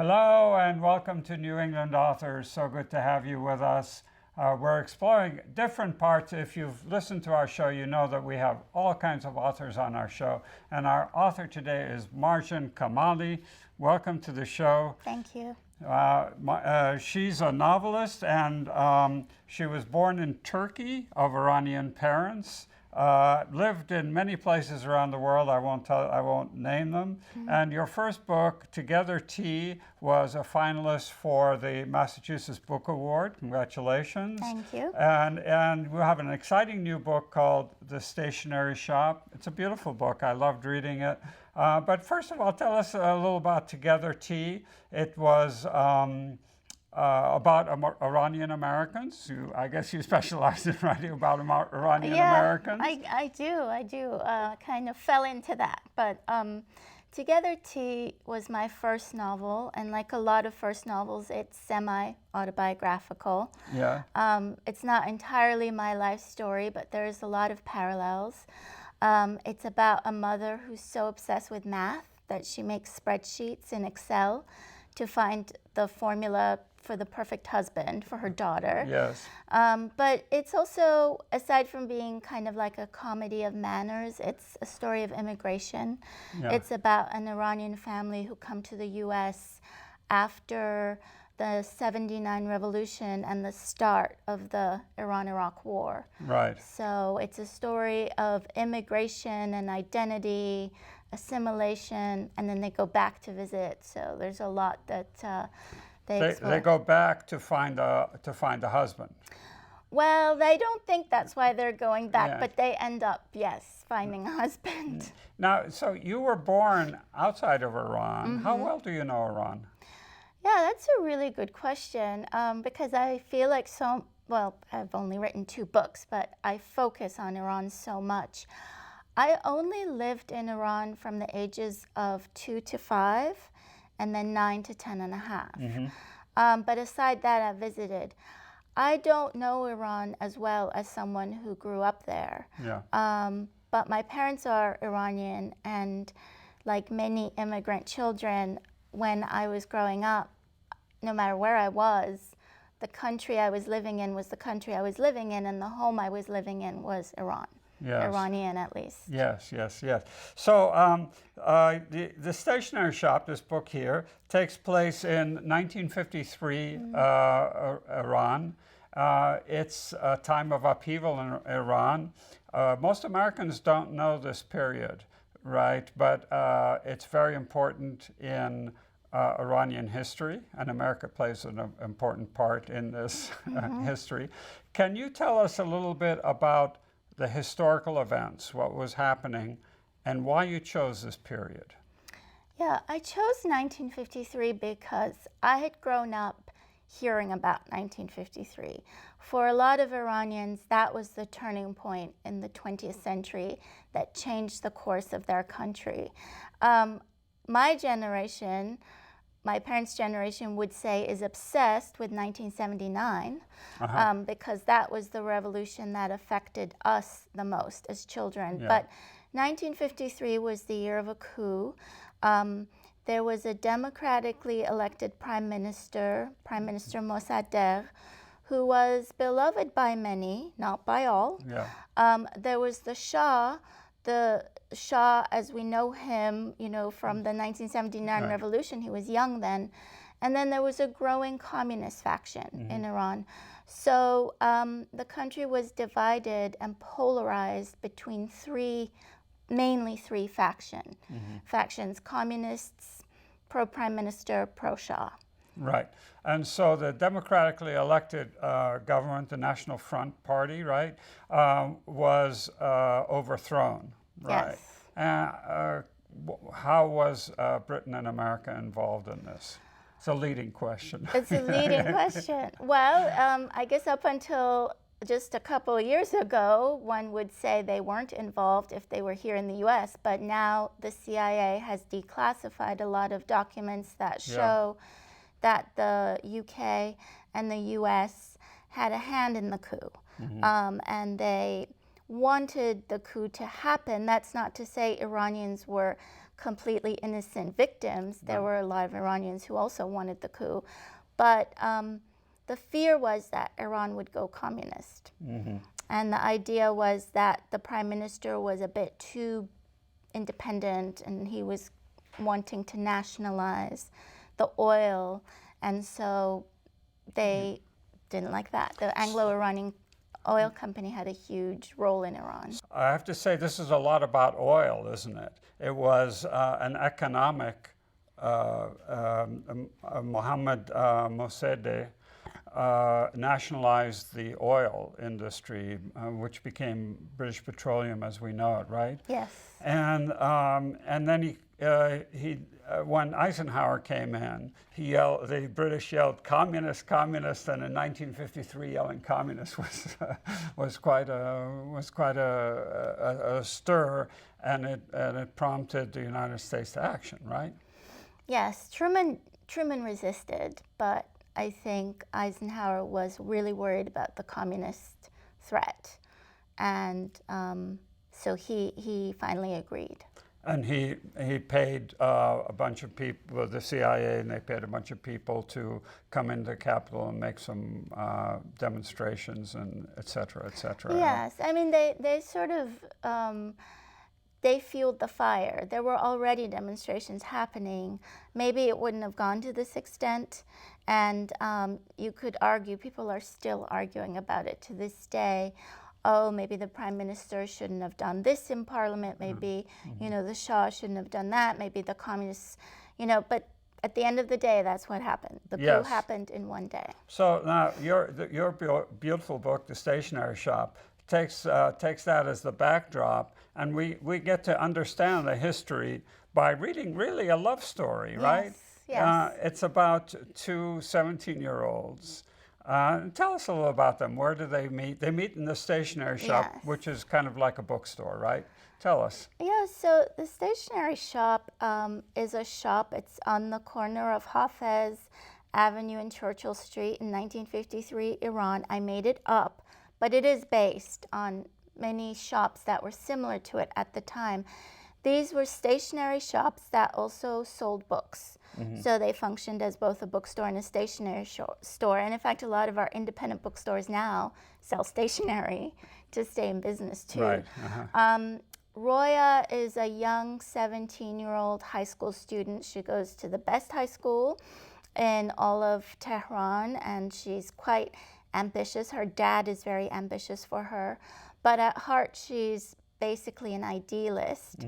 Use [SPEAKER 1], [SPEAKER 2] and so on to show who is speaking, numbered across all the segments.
[SPEAKER 1] Hello and welcome to New England Authors. So good to have you with us. We're exploring different parts. If you've listened to our show, you know that we have all kinds of authors on our show. And our author today is Marjan Kamali. Welcome to the show.
[SPEAKER 2] Thank you.
[SPEAKER 1] She's a novelist, and she was born in Turkey of Iranian parents. Lived in many places around the world. I won't name them. Mm-hmm. And your first book, Together Tea, was a finalist for the Massachusetts Book Award. Congratulations.
[SPEAKER 2] Thank you.
[SPEAKER 1] And we have an exciting new book called The Stationery Shop. It's a beautiful book. I loved reading it. But first of all, tell us a little about Together Tea. It was about Iranian Americans. I guess you specialize in writing about Iranian Americans.
[SPEAKER 2] I do. Kind of fell into that. But Together Tea was my first novel, and like a lot of first novels, it's semi-autobiographical.
[SPEAKER 1] Yeah.
[SPEAKER 2] It's not entirely my life story, but there's a lot of parallels. It's about a mother who's so obsessed with math that she makes spreadsheets in Excel to find the formula for the perfect husband for her daughter.
[SPEAKER 1] Yes.
[SPEAKER 2] But it's also, aside from being kind of like a comedy of manners, it's a story of immigration. Yeah. It's about an Iranian family who come to the U.S. after the '79 revolution and the start of the Iran-Iraq war.
[SPEAKER 1] Right.
[SPEAKER 2] So it's a story of immigration and identity, assimilation, and then they go back to visit. So there's a lot that they
[SPEAKER 1] go back to find a husband.
[SPEAKER 2] Well, they don't think that's why they're going back, but they end up, yes, finding a husband.
[SPEAKER 1] Now, so you were born outside of Iran. Mm-hmm. How well do you know Iran?
[SPEAKER 2] Yeah, that's a really good question because I feel like I've only written 2 books, but I focus on Iran so much. I only lived in Iran from the ages of 2 to 5 and then 9 to 10 and a half. Mm-hmm. But aside that, I visited. I don't know Iran as well as someone who grew up there.
[SPEAKER 1] Yeah.
[SPEAKER 2] But my parents are Iranian, and like many immigrant children, when I was growing up, no matter where I was, the country I was living in was the country I was living in, and the home I was living in was Iran. Yes. Iranian, at least.
[SPEAKER 1] Yes. So the Stationery Shop, this book here, takes place in 1953, Iran. It's a time of upheaval in Iran. Most Americans don't know this period, right? But it's very important in Iranian history, and America plays an important part in this history. Can you tell us a little bit about the historical events, what was happening, and why you chose this period?
[SPEAKER 2] Yeah, I chose 1953 because I had grown up hearing about 1953. For a lot of Iranians, that was the turning point in the 20th century that changed the course of their country. My generation, my parents' generation would say, is obsessed with 1979 because that was the revolution that affected us the most as children. Yeah. But 1953 was the year of a coup. There was a democratically elected Prime Minister Mossadegh, who was beloved by many, not by all. Yeah. There was the Shah. The Shah, as we know him, from the 1979 revolution, he was young then. And then there was a growing communist faction in Iran. So the country was divided and polarized between mainly three factions, communists, pro-prime minister, pro-Shah.
[SPEAKER 1] Right. And so the democratically elected government, the National Front Party, right, was overthrown. Right.
[SPEAKER 2] Yes.
[SPEAKER 1] How was Britain and America involved in this? It's a leading question.
[SPEAKER 2] It's a leading question. Well, I guess up until just a couple of years ago, one would say they weren't involved if they were here in the U.S., but now the CIA has declassified a lot of documents that show that the UK and the US had a hand in the coup. And they wanted the coup to happen. That's not to say Iranians were completely innocent victims. There were a lot of Iranians who also wanted the coup. But the fear was that Iran would go communist. And the idea was that the prime minister was a bit too independent and he was wanting to nationalize the oil. And so they didn't like that. The Anglo-Iranian oil company had a huge role in Iran.
[SPEAKER 1] I have to say, this is a lot about oil, isn't it? It was an economic, Mohammad Mossadegh nationalized the oil industry, which became British Petroleum as we know it, right?
[SPEAKER 2] Yes.
[SPEAKER 1] And then when Eisenhower came in, the British yelled "communist, communist," and in 1953, yelling "communist" was quite a stir, and it prompted the United States to action, right?
[SPEAKER 2] Yes, Truman resisted, but I think Eisenhower was really worried about the communist threat, and so he finally agreed.
[SPEAKER 1] And he paid a bunch of people, the CIA, and they paid a bunch of people to come into the Capitol and make some demonstrations and et cetera, et cetera.
[SPEAKER 2] Yes, I mean, they sort of, they fueled the fire. There were already demonstrations happening. Maybe it wouldn't have gone to this extent. And you could argue, people are still arguing about it to this day. Oh, maybe the prime minister shouldn't have done this in parliament. Maybe, you know, the Shah shouldn't have done that. Maybe the communists, you know, but at the end of the day, that's what happened. The coup happened in one day.
[SPEAKER 1] So now your beautiful book, The Stationery Shop, takes that as the backdrop, and we get to understand the history by reading really a love story, right?
[SPEAKER 2] Yes.
[SPEAKER 1] It's about two 17-year-olds. Tell us a little about them. Where do they meet? They meet in the stationery shop, which is kind of like a bookstore, right? Tell us.
[SPEAKER 2] Yeah, so the stationery shop is a shop. It's on the corner of Hafez Avenue and Churchill Street in 1953, Iran. I made it up, but it is based on many shops that were similar to it at the time. These were stationery shops that also sold books. So they functioned as both a bookstore and a stationery store. And in fact, a lot of our independent bookstores now sell stationery to stay in business too.
[SPEAKER 1] Right.
[SPEAKER 2] Roya is a young 17-year-old high school student. She goes to the best high school in all of Tehran, and she's quite ambitious. Her dad is very ambitious for her. But at heart, she's basically an idealist.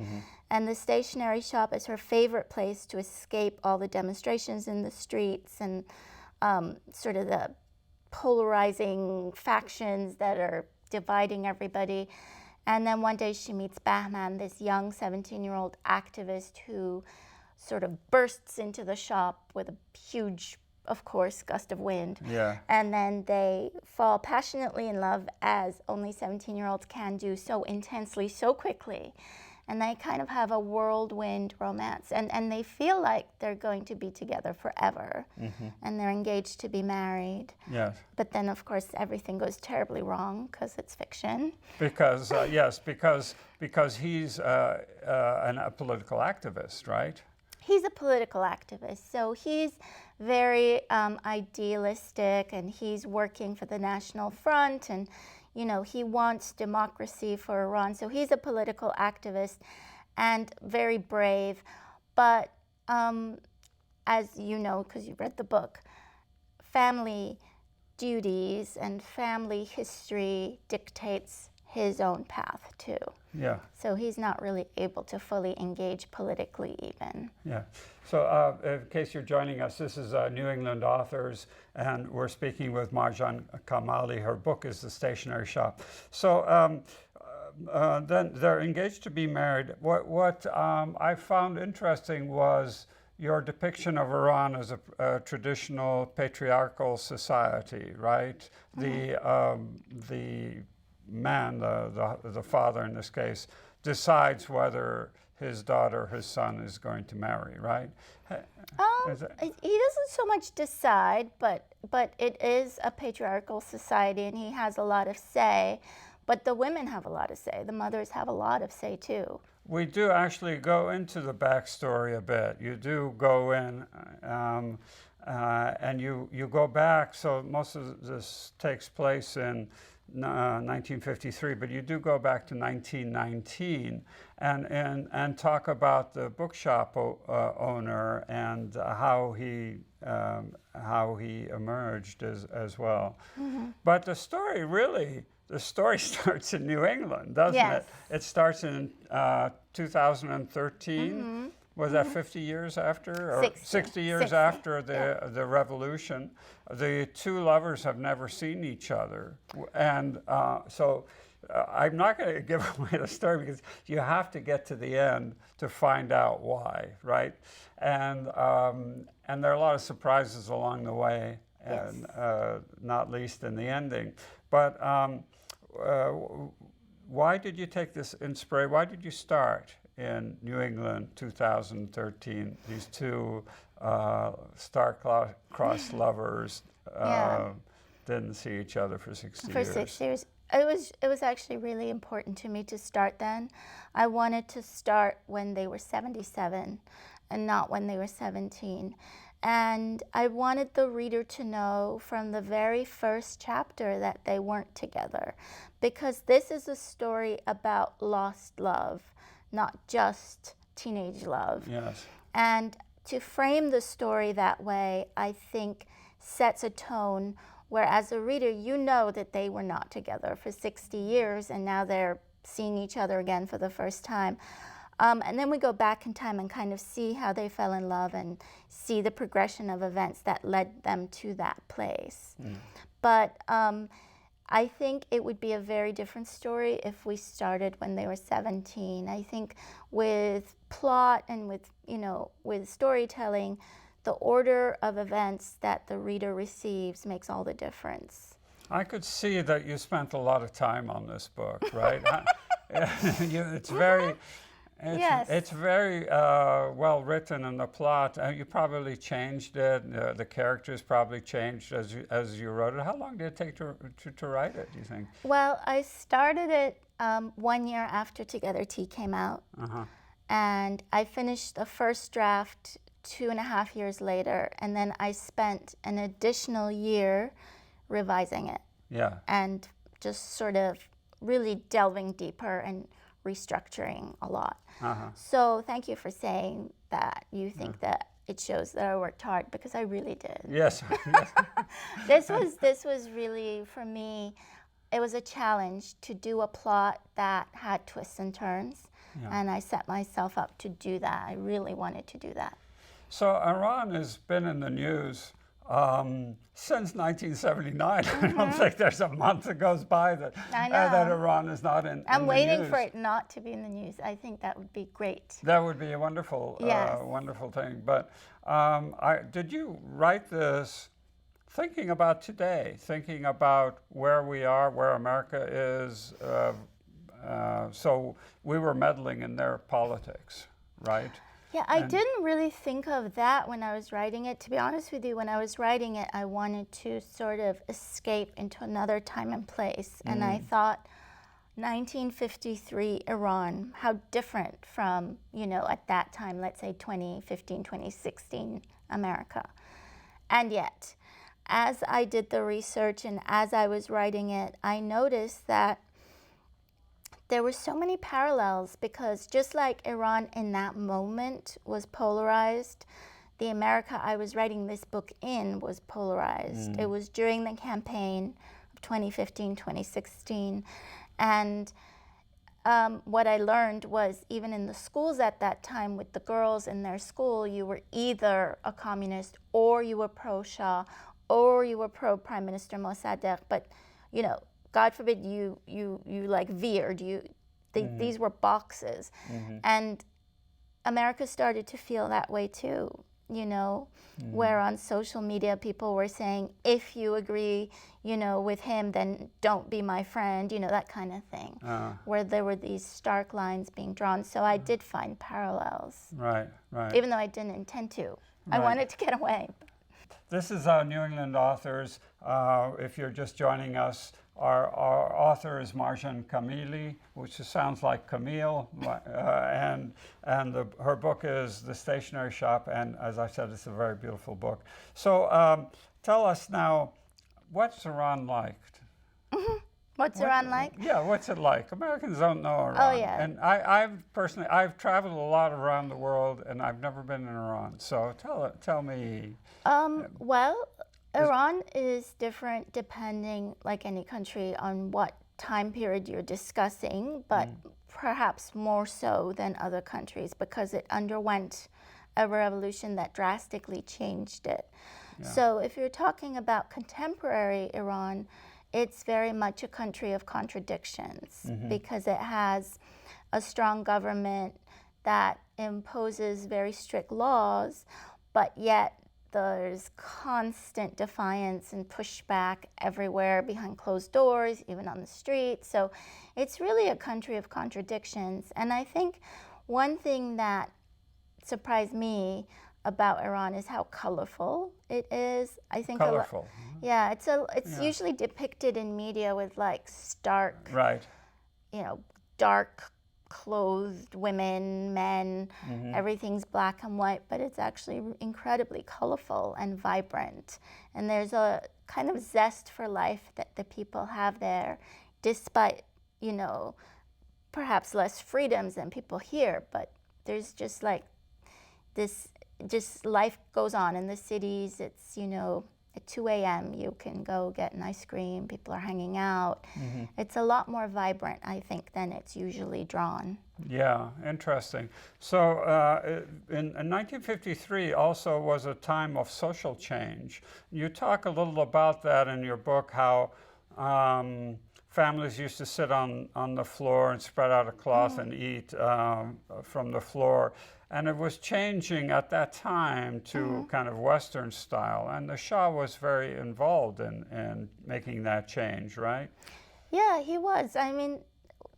[SPEAKER 2] And the stationery shop is her favorite place to escape all the demonstrations in the streets and sort of the polarizing factions that are dividing everybody. And then one day she meets Bahman, this young 17-year-old activist who sort of bursts into the shop with a huge, of course, gust of wind.
[SPEAKER 1] Yeah.
[SPEAKER 2] And then they fall passionately in love, as only 17-year-olds can do, so intensely, so quickly. And they kind of have a whirlwind romance. And they feel like they're going to be together forever. And they're engaged to be married.
[SPEAKER 1] Yes.
[SPEAKER 2] But then, of course, everything goes terribly wrong because it's fiction.
[SPEAKER 1] Because, yes, because he's a political activist, right?
[SPEAKER 2] He's a political activist, so he's very idealistic, and he's working for the National Front, and you know, he wants democracy for Iran. So he's a political activist and very brave. But as you know, because you read the book, family duties and family history dictates his own path too.
[SPEAKER 1] Yeah.
[SPEAKER 2] So he's not really able to fully engage politically even.
[SPEAKER 1] Yeah. So in case you're joining us, this is New England Authors, and we're speaking with Marjan Kamali. Her book is The Stationery Shop. So then they're engaged to be married. What I found interesting was your depiction of Iran as a traditional patriarchal society, right? The man, the father in this case, decides whether his daughter, his son is going to marry, right?
[SPEAKER 2] He doesn't so much decide, but it is a patriarchal society, and he has a lot of say. But the women have a lot to say. The mothers have a lot of say too.
[SPEAKER 1] We do actually go into the backstory a bit. You do go in, and you go back. So most of this takes place in 1953, but you do go back to 1919 and talk about the bookshop owner and how he emerged as well. Mm-hmm. But the story starts in New England, doesn't
[SPEAKER 2] Yes.
[SPEAKER 1] it? It starts in 2013. Mm-hmm. Was that 50 years after? Or 60 years
[SPEAKER 2] 60.
[SPEAKER 1] After the revolution. The two lovers have never seen each other. And so I'm not going to give away the story because you have to get to the end to find out why, right? And there are a lot of surprises along the way, and not least in the ending. But why did you take this inspiration? Why did you start in New England 2013? These two star-crossed lovers didn't see each other for 60 years.
[SPEAKER 2] For 6 years. It was actually really important to me to start then. I wanted to start when they were 77 and not when they were 17. And I wanted the reader to know from the very first chapter that they weren't together, because this is a story about lost love, not just teenage love.
[SPEAKER 1] Yes.
[SPEAKER 2] And to frame the story that way, I think, sets a tone where, as a reader, you know that they were not together for 60 years and now they're seeing each other again for the first time. And then we go back in time and kind of see how they fell in love and see the progression of events that led them to that place. Mm. But I think it would be a very different story if we started when they were 17. I think with plot and with storytelling, the order of events that the reader receives makes all the difference.
[SPEAKER 1] I could see that you spent a lot of time on this book, right? It's very... It's very well written in the plot. You probably changed it. The characters probably changed as you wrote it. How long did it take to write it, do you think?
[SPEAKER 2] Well, I started it 1 year after Together Tea came out. Uh-huh. And I finished the first draft 2.5 years later. And then I spent an additional year revising it. Yeah. And just sort of really delving deeper and restructuring a lot. Uh-huh. So thank you for saying that you think that it shows that I worked hard, because I really did.
[SPEAKER 1] Yes.
[SPEAKER 2] This was really, for me, it was a challenge to do a plot that had twists and turns, and I set myself up to do that. I really wanted to do that.
[SPEAKER 1] So Iran has been in the news since 1979. Mm-hmm. I don't think there's a month that goes by that Iran is not in
[SPEAKER 2] I'm
[SPEAKER 1] in
[SPEAKER 2] waiting
[SPEAKER 1] the news.
[SPEAKER 2] for it not to be in the news. I think that would be great.
[SPEAKER 1] That would be a wonderful, wonderful thing. But did you write this thinking about today, thinking about where we are, where America is? So we were meddling in their politics, right?
[SPEAKER 2] Yeah, I didn't really think of that when I was writing it. To be honest with you, when I was writing it, I wanted to sort of escape into another time and place. And I thought 1953 Iran, how different from, at that time, let's say 2015, 2016 America. And yet, as I did the research and as I was writing it, I noticed that there were so many parallels, because just like Iran in that moment was polarized, the America I was writing this book in was polarized. It was during the campaign of 2015, 2016. And what I learned was, even in the schools at that time, with the girls in their school, you were either a communist or you were pro-Shah or you were pro-Prime Minister Mossadegh. But, God forbid you like veered. These were boxes. Mm-hmm. And America started to feel that way too, where on social media people were saying, if you agree, with him, then don't be my friend, that kind of thing, where there were these stark lines being drawn. So I did find parallels.
[SPEAKER 1] Right.
[SPEAKER 2] Even though I didn't intend to. I wanted to get away.
[SPEAKER 1] This is New England Authors. If you're just joining us, our author is Marjan Kamali, which sounds like Kameel, her book is The Stationery Shop, and as I said, it's a very beautiful book. So tell us now, what's Iran like?
[SPEAKER 2] What's Iran like?
[SPEAKER 1] Yeah, what's it like? Americans don't know Iran.
[SPEAKER 2] Oh, yeah.
[SPEAKER 1] And I've traveled a lot around the world, and I've never been in Iran. So tell me.
[SPEAKER 2] Well, Iran is different depending, like any country, on what time period you're discussing, but perhaps more so than other countries because it underwent a revolution that drastically changed it. Yeah. So if you're talking about contemporary Iran, it's very much a country of contradictions because it has a strong government that imposes very strict laws, but yet there's constant defiance and pushback everywhere behind closed doors, even on the street. So it's really a country of contradictions. And I think one thing that surprised me about Iran is how colorful it is. I think
[SPEAKER 1] colorful.
[SPEAKER 2] Yeah, it's usually depicted in media with like stark, dark clothed women, men, everything's black and white, but it's actually incredibly colorful and vibrant. And there's a kind of zest for life that the people have there, despite, perhaps less freedoms than people here, but there's just like this, just life goes on in the cities. It's, at 2 a.m. you can go get an ice cream, people are hanging out. It's a lot more vibrant, I think, than it's usually drawn.
[SPEAKER 1] Yeah, interesting. So in 1953 also was a time of social change. You talk a little about that in your book, how families used to sit on the floor and spread out a cloth and eat from the floor. And it was changing at that time to kind of Western style. And the Shah was very involved in making that change, right?
[SPEAKER 2] Yeah, he was. I mean,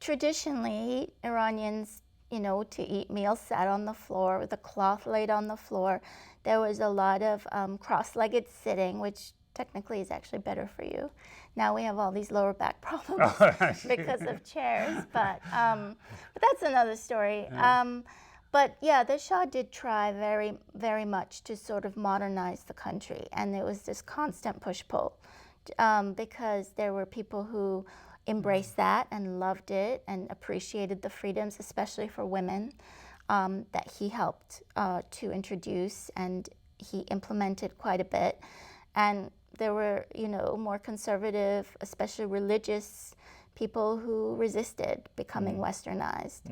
[SPEAKER 2] traditionally, Iranians, to eat meals sat on the floor with a cloth laid on the floor. There was a lot of cross-legged sitting, which technically is actually better for you. Now we have all these lower back problems because of chairs, but that's another story.
[SPEAKER 1] Yeah.
[SPEAKER 2] But yeah, the Shah did try very, very much to sort of modernize the country, and it was this constant push-pull because there were people who embraced that and loved it and appreciated the freedoms, especially for women, that he helped to introduce, and he implemented quite a bit. And there were, more conservative, especially religious people who resisted becoming westernized.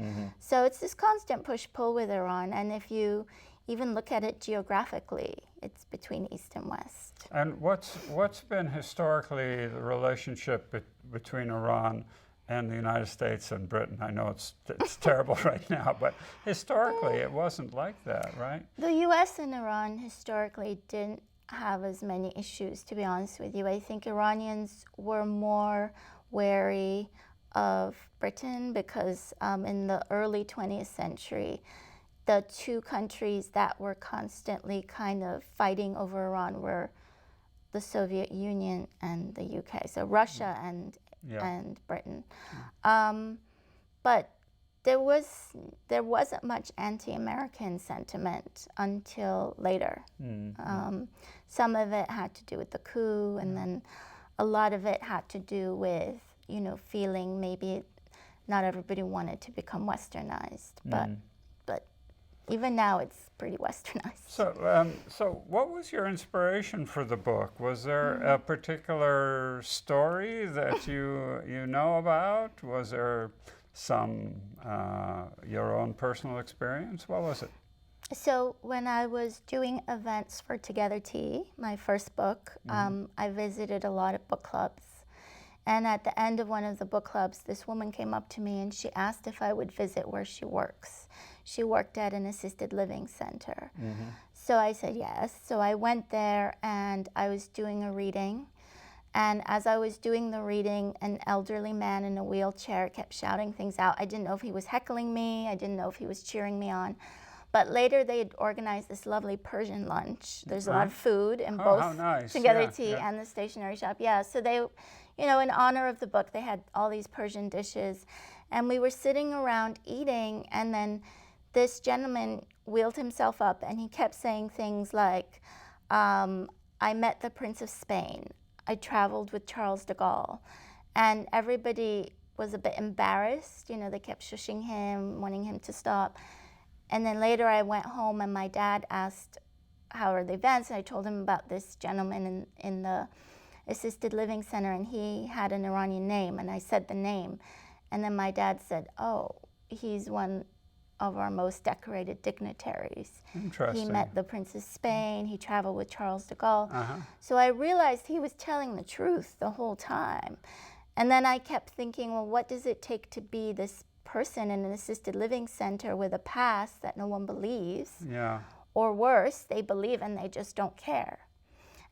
[SPEAKER 2] So it's this constant push-pull with Iran, and if you even look at it geographically, it's between East and West.
[SPEAKER 1] And what's been historically the relationship between Iran and the United States and Britain? I know it's terrible right now, but historically it wasn't like that, right?
[SPEAKER 2] The U.S. and Iran historically didn't have as many issues, to be honest with you. I think Iranians were more wary of Britain because in the early 20th century, the two countries that were constantly kind of fighting over Iran were the Soviet Union and the UK, so Russia and Britain. But there wasn't much anti-American sentiment until later. Some of it had to do with the coup, and then a lot of it had to do with, feeling maybe not everybody wanted to become westernized, but even now it's pretty westernized.
[SPEAKER 1] So what was your inspiration for the book? Was there a particular story that you know about? Was there some your own personal experience? What was it?
[SPEAKER 2] So when I was doing events for Together Tea, my first book, I visited a lot of book clubs. And at the end of one of the book clubs, this woman came up to me and she asked if I would visit where she works. She worked at an assisted living center. So I said yes. So I went there and I was doing a reading. And as I was doing the reading, an elderly man in a wheelchair kept shouting things out. I didn't know if he was heckling me. I didn't know if he was cheering me on. But later they'd organized this lovely Persian lunch. There's a lot of food in
[SPEAKER 1] Oh,
[SPEAKER 2] both
[SPEAKER 1] how nice.
[SPEAKER 2] Together
[SPEAKER 1] Yeah,
[SPEAKER 2] Tea
[SPEAKER 1] yeah.
[SPEAKER 2] and the stationery shop. Yeah, so they, you know, in honor of the book, they had all these Persian dishes. And we were sitting around eating, and then this gentleman wheeled himself up and he kept saying things like, I met the Prince of Spain. I traveled with Charles de Gaulle. And everybody was a bit embarrassed. You know, they kept shushing him, wanting him to stop. And then later I went home and my dad asked, how are the events? And I told him about this gentleman in the assisted living center, and he had an Iranian name, and I said the name. And then my dad said, oh, he's one of our most decorated dignitaries.
[SPEAKER 1] Interesting.
[SPEAKER 2] He met the Prince of Spain, he traveled with Charles de Gaulle.
[SPEAKER 1] Uh-huh.
[SPEAKER 2] So I realized he was telling the truth the whole time. And then I kept thinking, well, what does it take to be this person in an assisted living center with a past that no one believes?
[SPEAKER 1] Yeah.
[SPEAKER 2] Or worse, they believe and they just don't care.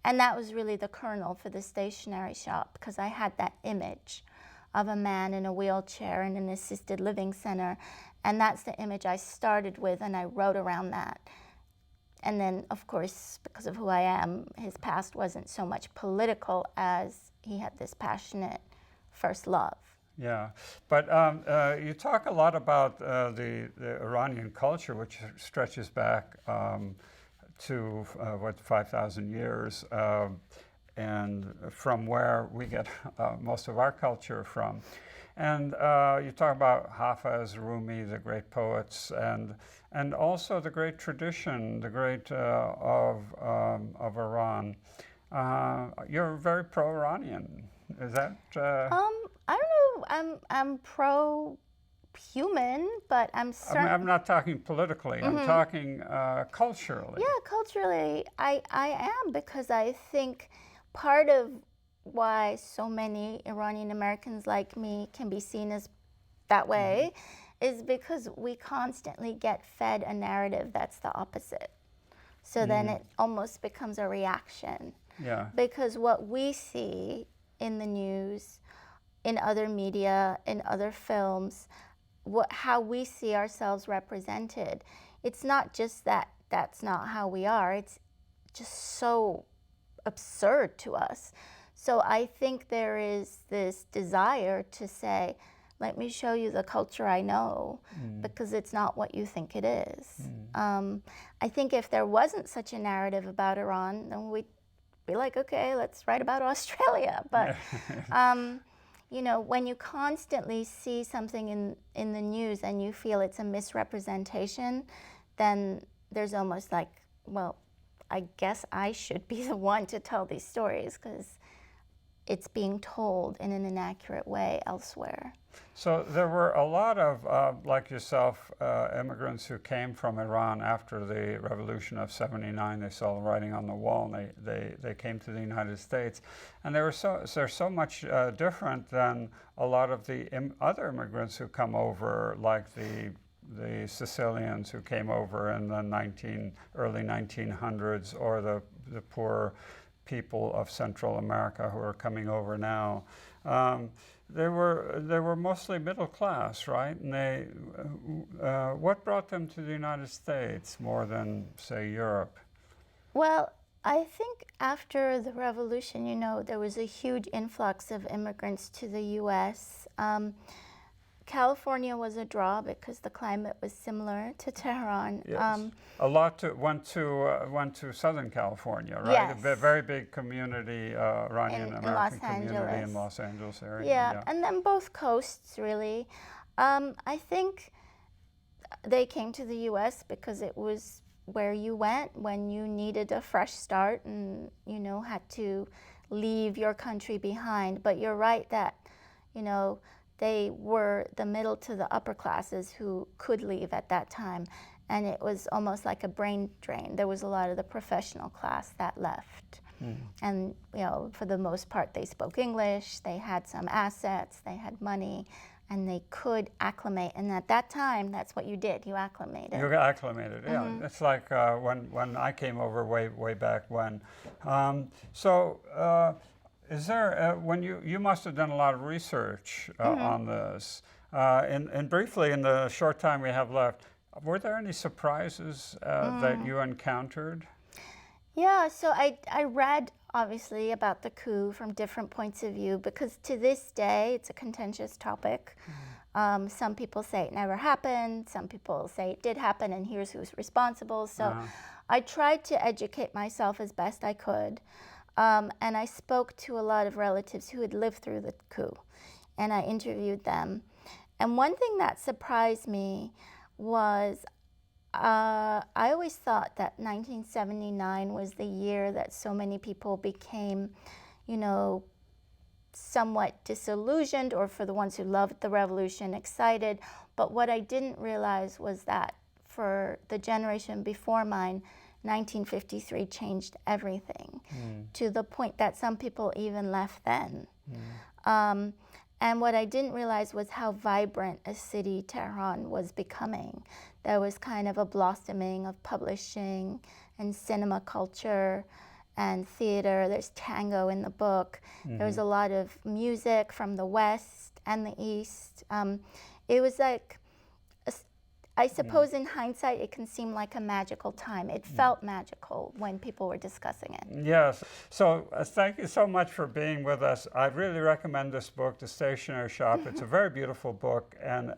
[SPEAKER 2] And that was really the kernel for the stationery shop, because I had that image of a man in a wheelchair in an assisted living center. And that's the image I started with, and I wrote around that. And then, of course, because of who I am, his past wasn't so much political as he had this passionate first love.
[SPEAKER 1] Yeah, but you talk a lot about the Iranian culture, which stretches back to, 5,000 years, and from where we get most of our culture from. And you talk about Hafez, Rumi, the great poets, and also the great tradition, the great of Iran. You're very pro-Iranian. Is that?
[SPEAKER 2] I don't know. I'm pro-human, but I'm certain.
[SPEAKER 1] I'm not talking politically.
[SPEAKER 2] Mm-hmm.
[SPEAKER 1] I'm talking culturally.
[SPEAKER 2] Yeah, culturally, I am, because I think part of why so many Iranian Americans like me can be seen as that way is because we constantly get fed a narrative that's the opposite. So then it almost becomes a reaction.
[SPEAKER 1] Yeah.
[SPEAKER 2] Because what we see in the news, in other media, in other films, how we see ourselves represented, it's not just that that's not how we are, it's just so absurd to us. So I think there is this desire to say, let me show you the culture I know, because it's not what you think it is. I think if there wasn't such a narrative about Iran, then we'd be like, okay, let's write about Australia. But you know, when you constantly see something in the news and you feel it's a misrepresentation, then there's almost like, well, I guess I should be the one to tell these stories, because it's being told in an inaccurate way elsewhere.
[SPEAKER 1] So there were a lot of, like yourself, immigrants who came from Iran after the revolution of '79. They saw the writing on the wall, and they came to the United States. And they're so much different than a lot of the other immigrants who come over, like the Sicilians who came over in the early 1900s, or the poor people of Central America who are coming over now. They were mostly middle class, right? And what brought them to the United States more than, say, Europe?
[SPEAKER 2] Well, I think after the revolution, you know, there was a huge influx of immigrants to the U.S. California was a draw because the climate was similar to Tehran.
[SPEAKER 1] Yes. A lot went to Southern California, right?
[SPEAKER 2] Yes.
[SPEAKER 1] A very big community, Iranian American
[SPEAKER 2] Los
[SPEAKER 1] community
[SPEAKER 2] Angeles.
[SPEAKER 1] in Los Angeles area.
[SPEAKER 2] Yeah, and then both coasts, really. I think they came to the U.S. because it was where you went when you needed a fresh start and, you know, had to leave your country behind. But you're right that, you know, they were the middle to the upper classes who could leave at that time. And it was almost like a brain drain. There was a lot of the professional class that left. And, you know, for the most part, they spoke English, they had some assets, they had money, and they could acclimate. And at that time, that's what you did, you acclimated.
[SPEAKER 1] You got acclimated, yeah. It's like when I came over way back when. Is there, when you must have done a lot of research on this, and briefly in the short time we have left, Were there any surprises that you encountered?
[SPEAKER 2] Yeah, so I read obviously about the coup from different points of view because to this day it's a contentious topic. Some people say it never happened, some people say it did happen and here's who's responsible. So I tried to educate myself as best I could. And I spoke to a lot of relatives who had lived through the coup and I interviewed them. And one thing that surprised me was I always thought that 1979 was the year that so many people became, you know, somewhat disillusioned, or for the ones who loved the revolution, excited. But what I didn't realize was that for the generation before mine, 1953 changed everything to the point that some people even left then. And what I didn't realize was how vibrant a city Tehran was becoming. There was kind of a blossoming of publishing and cinema culture and theater. There's tango in the book. There was a lot of music from the West and the East. It was like, I suppose in hindsight, it can seem like a magical time. It felt magical when people were discussing it.
[SPEAKER 1] Yes. So thank you so much for being with us. I really recommend this book, The Stationery Shop. It's a very beautiful book, and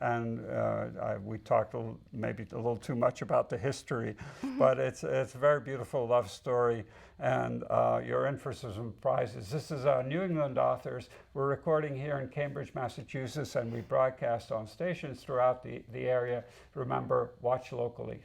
[SPEAKER 1] we talked maybe a little too much about the history, but it's a very beautiful love story, and you're in for some prizes. This is New England Authors. We're recording here in Cambridge, Massachusetts, and we broadcast on stations throughout the area. Remember, watch locally.